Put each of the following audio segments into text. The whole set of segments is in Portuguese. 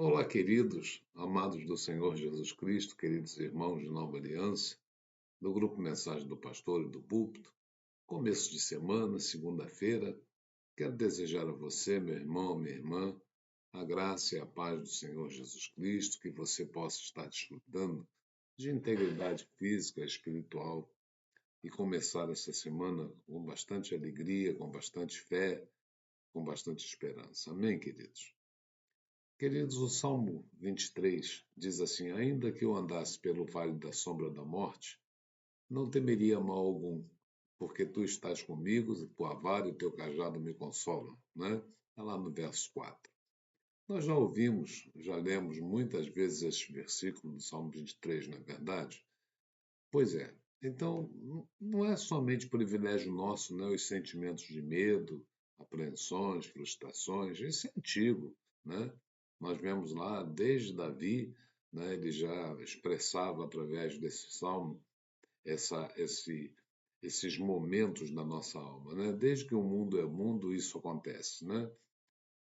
Olá, queridos, amados do Senhor Jesus Cristo, queridos irmãos de Nova Aliança, do grupo Mensagem do Pastor e do Púlpito, começo de semana, segunda-feira, quero desejar a você, meu irmão, minha irmã, a graça e a paz do Senhor Jesus Cristo, que você possa estar desfrutando de integridade física, espiritual e começar essa semana com bastante alegria, com bastante fé, com bastante esperança. Amém, queridos? Queridos, o Salmo 23 diz assim: Ainda que eu andasse pelo vale da sombra da morte, não temeria mal algum, porque tu estás comigo, tua vara e o teu cajado me consolam. Né? Está lá no verso 4. Nós já ouvimos, já lemos muitas vezes este versículo do Salmo 23, na verdade. Pois é. Então, não é somente privilégio nosso, né, os sentimentos de medo, apreensões, frustrações, isso é antigo, né? Nós vemos lá, desde Davi, né, ele já expressava através desse salmo esses momentos da nossa alma, né? Desde que o mundo é mundo, isso acontece, né?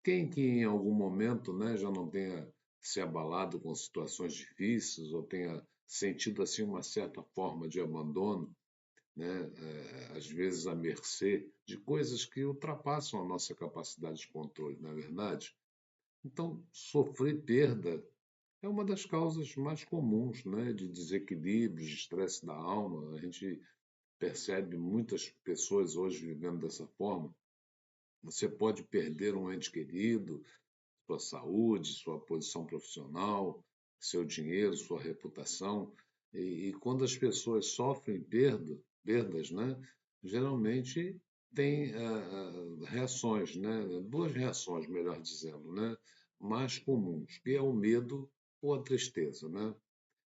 Quem que em algum momento, né, já não tenha se abalado com situações difíceis ou tenha sentido assim uma certa forma de abandono, né, às vezes à mercê de coisas que ultrapassam a nossa capacidade de controle, não é verdade? Então, sofrer perda é uma das causas mais comuns, né, de desequilíbrios, de estresse da alma. A gente percebe muitas pessoas hoje vivendo dessa forma. Você pode perder um ente querido, sua saúde, sua posição profissional, seu dinheiro, sua reputação. E quando as pessoas sofrem perdas, né, geralmente tem reações, né, duas reações, melhor dizendo, né, mais comuns, que é o medo ou a tristeza. Né?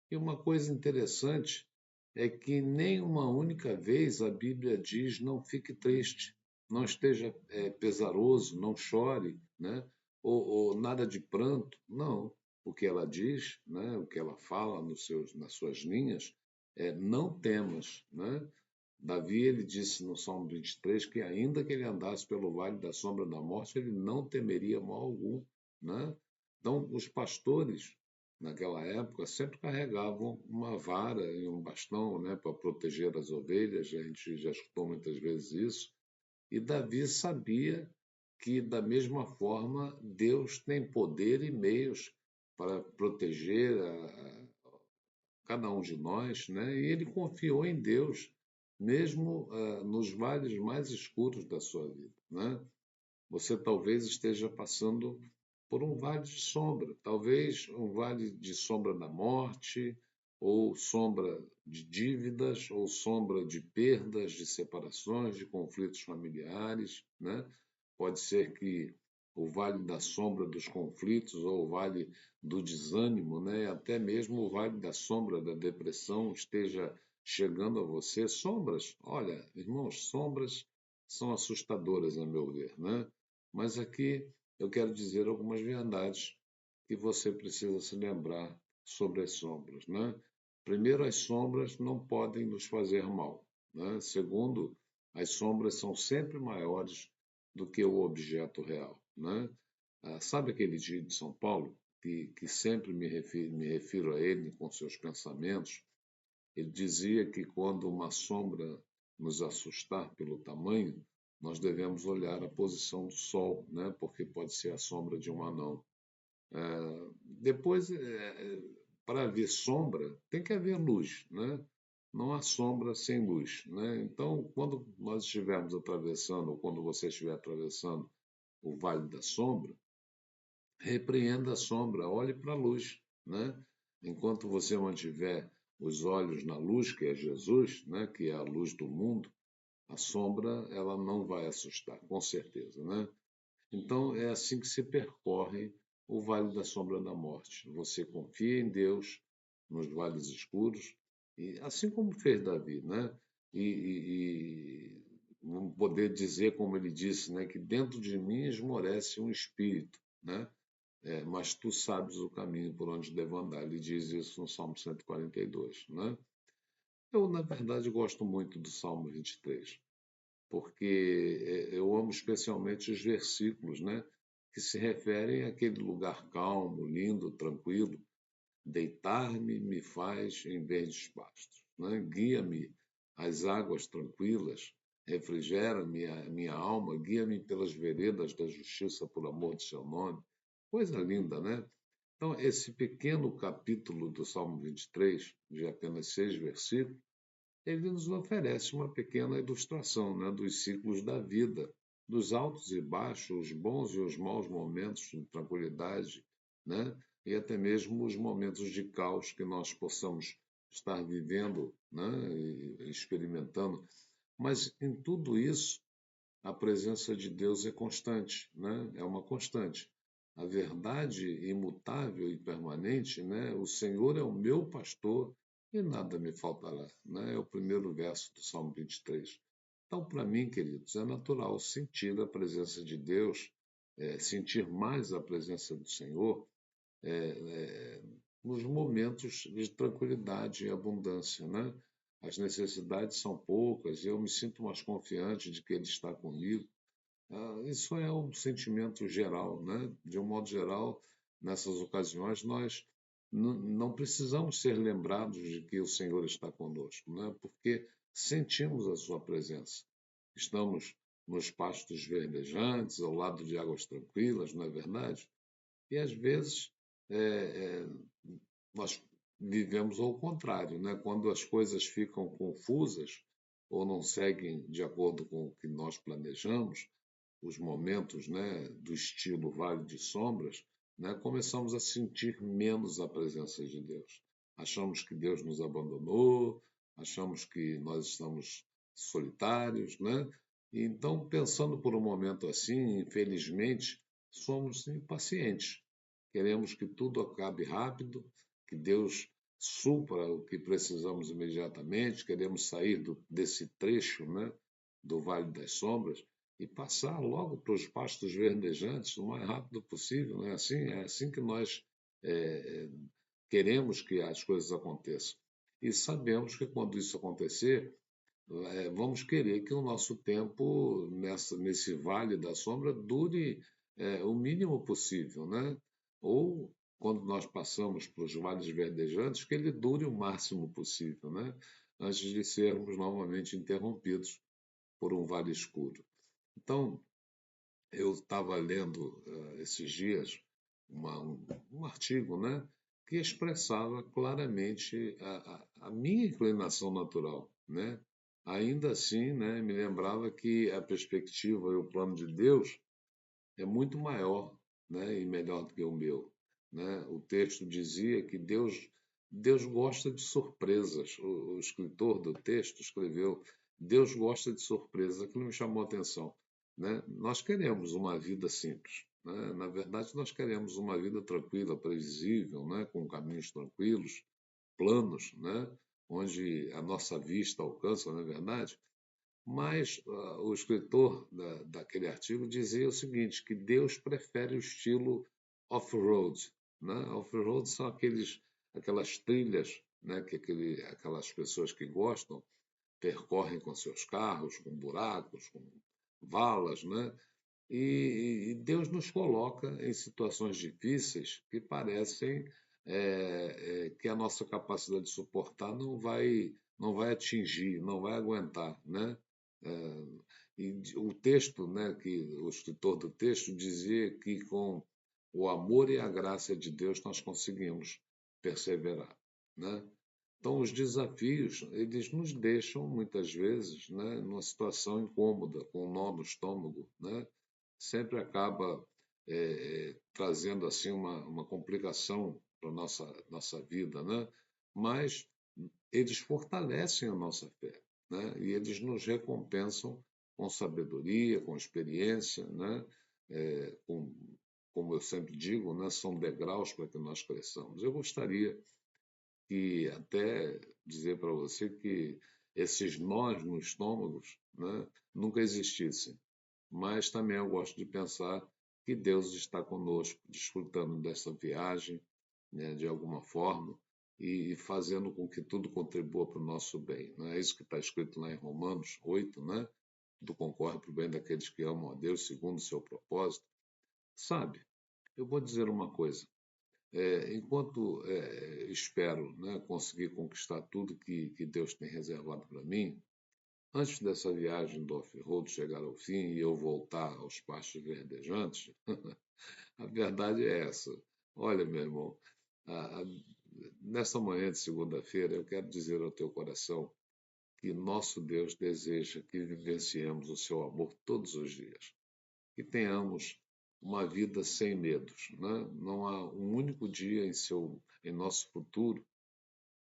E uma coisa interessante é que nem uma única vez a Bíblia diz não fique triste, não esteja pesaroso, não chore, né? Ou nada de pranto. Não. O que ela diz, né? O que ela fala nas suas linhas, é não temas. Né? Davi ele disse no Salmo 23 que ainda que ele andasse pelo vale da sombra da morte, ele não temeria mal algum. Né? Então, os pastores naquela época, sempre carregavam uma vara e um bastão, né, para proteger as ovelhas. A gente já escutou muitas vezes isso. E Davi sabia que, da mesma forma, Deus tem poder e meios para proteger cada um de nós, né? E ele confiou em Deus, mesmo nos vales mais escuros da sua vida, né? Você talvez esteja passando por um vale de sombra, talvez um vale de sombra da morte, ou sombra de dívidas, ou sombra de perdas, de separações, de conflitos familiares, né? Pode ser que o vale da sombra dos conflitos, ou o vale do desânimo, né? Até mesmo o vale da sombra da depressão esteja chegando a você. Sombras, olha, irmãos, sombras são assustadoras, a meu ver, né? Mas aqui eu quero dizer algumas verdades que você precisa se lembrar sobre as sombras, né? Primeiro, as sombras não podem nos fazer mal, né? Segundo, as sombras são sempre maiores do que o objeto real, né? Sabe aquele dia de São Paulo que sempre me refiro a ele com seus pensamentos? Ele dizia que quando uma sombra nos assustar pelo tamanho, nós devemos olhar a posição do Sol, né? Porque pode ser a sombra de um anão. Depois, para haver sombra, tem que haver luz, né? Não há sombra sem luz, né? Então, quando nós estivermos atravessando, ou quando você estiver atravessando o Vale da Sombra, repreenda a sombra, olhe para a luz, né? Enquanto você mantiver os olhos na luz, que é Jesus, né? Que é a luz do mundo, a sombra ela não vai assustar, com certeza, né? Então é assim que se percorre o vale da sombra da morte. Você confia em Deus nos vales escuros, e assim como fez Davi, né? E vamos poder dizer, como ele disse, né? Que dentro de mim esmorece um espírito, né? Mas tu sabes o caminho por onde devo andar. Ele diz isso no Salmo 142, né? Eu, na verdade, gosto muito do Salmo 23, porque eu amo especialmente os versículos, né? que se referem àquele lugar calmo, lindo, tranquilo. Deitar-me me faz em verdes pastos, né? Guia-me às águas tranquilas, refrigera-me a minha alma, guia-me pelas veredas da justiça por amor de seu nome. Coisa linda, né? Então, esse pequeno capítulo do Salmo 23, de apenas 6 versículos, ele nos oferece uma pequena ilustração, né, dos ciclos da vida, dos altos e baixos, os bons e os maus momentos de tranquilidade, né, e até mesmo os momentos de caos que nós possamos estar vivendo, né, e experimentando. Mas em tudo isso, a presença de Deus é constante, né? É uma constante. A verdade imutável e permanente, né? O Senhor é o meu pastor e nada me faltará, né? É o primeiro verso do Salmo 23. Então, para mim, queridos, é natural sentir a presença de Deus, sentir mais a presença do Senhor, é, é, nos momentos de tranquilidade e abundância, né? As necessidades são poucas, eu me sinto mais confiante de que Ele está comigo. Isso é um sentimento geral, né? De um modo geral, nessas ocasiões, nós não precisamos ser lembrados de que o Senhor está conosco, né? Porque sentimos a Sua presença. Estamos nos pastos verdejantes, ao lado de águas tranquilas, não é verdade? E às vezes é, é, nós vivemos ao contrário, né? Quando as coisas ficam confusas ou não seguem de acordo com o que nós planejamos, os momentos, né, do estilo Vale de Sombras, né, começamos a sentir menos a presença de Deus. Achamos que Deus nos abandonou, achamos que nós estamos solitários, né? E então, pensando por um momento assim, infelizmente, somos impacientes. Queremos que tudo acabe rápido, que Deus supra o que precisamos imediatamente, queremos sair desse trecho, né, do Vale das Sombras e passar logo para os pastos verdejantes o mais rápido possível. Não é assim? É assim que nós é, queremos que as coisas aconteçam. E sabemos que quando isso acontecer, vamos querer que o nosso tempo nesse vale da sombra dure o mínimo possível, né? Ou quando nós passamos para os vales verdejantes, que ele dure o máximo possível, né? Antes de sermos novamente interrompidos por um vale escuro. Então, eu estava lendo esses dias um artigo, né, que expressava claramente a minha inclinação natural, né? Ainda assim, né, me lembrava que a perspectiva e o plano de Deus é muito maior, né, e melhor do que o meu, né? O texto dizia que Deus gosta de surpresas. O escritor do texto escreveu: Deus gosta de surpresas. Aquilo me chamou a atenção, né? Nós queremos uma vida simples, né? Na verdade, nós queremos uma vida tranquila, previsível, né? Com caminhos tranquilos, planos, né? Onde a nossa vista alcança, não é verdade? Mas o escritor daquele artigo dizia o seguinte, que Deus prefere o estilo off-road, né? Off-road são aquelas trilhas, né, que aquelas pessoas que gostam percorrem com seus carros, com buracos, com valas, né? E Deus nos coloca em situações difíceis que parecem que a nossa capacidade de suportar não vai atingir, não vai aguentar, né? É, e o texto, né, que o escritor do texto dizia que com o amor e a graça de Deus nós conseguimos perseverar, né? Então, os desafios, eles nos deixam, muitas vezes, né, numa situação incômoda, com um nó no estômago, né? Sempre acaba trazendo assim uma complicação para a nossa vida, né? Mas eles fortalecem a nossa fé, né? E eles nos recompensam com sabedoria, com experiência, né? Como eu sempre digo, né? São degraus para que nós cresçamos. Eu gostaria que até dizer para você que esses nós no estômago, né? Nunca existissem. Mas também eu gosto de pensar que Deus está conosco, desfrutando dessa viagem, né, de alguma forma, e fazendo com que tudo contribua para o nosso bem. Não é isso que está escrito lá em Romanos 8, né? Tudo concorre para o bem daqueles que amam a Deus segundo o seu propósito. Sabe, eu vou dizer uma coisa. Enquanto espero, né, conseguir conquistar tudo que Deus tem reservado para mim, antes dessa viagem do off-road chegar ao fim e eu voltar aos pastos verdejantes, a verdade é essa. Olha, meu irmão, a- a- nessa manhã de segunda-feira, eu quero dizer ao teu coração que nosso Deus deseja que vivenciemos o seu amor todos os dias, que tenhamos uma vida sem medos, né? Não há um único dia em nosso futuro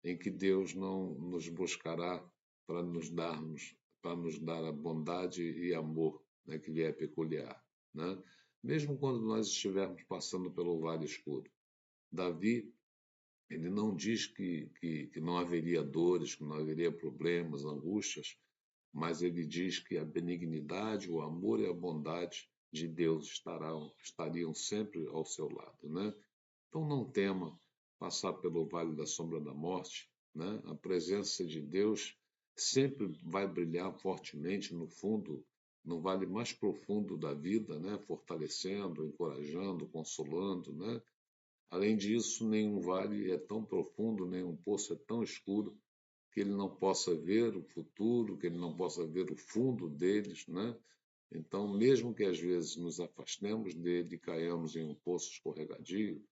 em que Deus não nos buscará para para nos dar a bondade e amor, né, que lhe é peculiar, né? Mesmo quando nós estivermos passando pelo vale escuro. Davi, ele não diz que não haveria dores, que não haveria problemas, angústias, mas ele diz que a benignidade, o amor e a bondade de Deus estariam sempre ao seu lado, né? Então não tema passar pelo vale da sombra da morte, né? A presença de Deus sempre vai brilhar fortemente no fundo, no vale mais profundo da vida, né? Fortalecendo, encorajando, consolando, né? Além disso, nenhum vale é tão profundo, nenhum poço é tão escuro que ele não possa ver o futuro, que ele não possa ver o fundo deles, né? Então, mesmo que às vezes nos afastemos dele e caiamos em um poço escorregadio,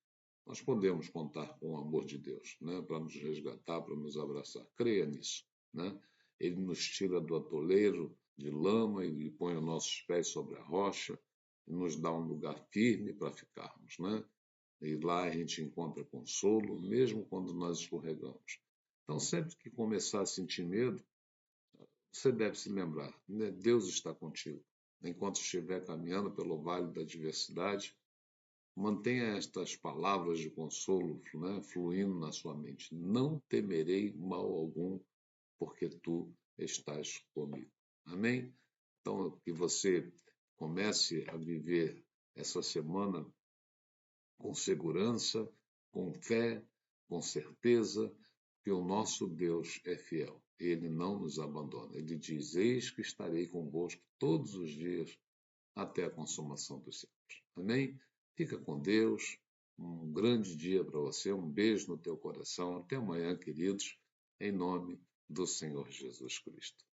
nós podemos contar com o amor de Deus, né? Para nos resgatar, para nos abraçar. Creia nisso, né? Ele nos tira do atoleiro de lama e põe os nossos pés sobre a rocha e nos dá um lugar firme para ficarmos, né? E lá a gente encontra consolo, mesmo quando nós escorregamos. Então, sempre que começar a sentir medo, você deve se lembrar, né? Deus está contigo. Enquanto estiver caminhando pelo vale da adversidade, mantenha estas palavras de consolo, né, fluindo na sua mente. Não temerei mal algum, porque tu estás comigo. Amém? Então, que você comece a viver essa semana com segurança, com fé, com certeza que o nosso Deus é fiel. Ele não nos abandona. Ele diz: Eis que estarei convosco todos os dias até a consumação dos séculos. Amém? Fica com Deus. Um grande dia para você. Um beijo no teu coração. Até amanhã, queridos, em nome do Senhor Jesus Cristo.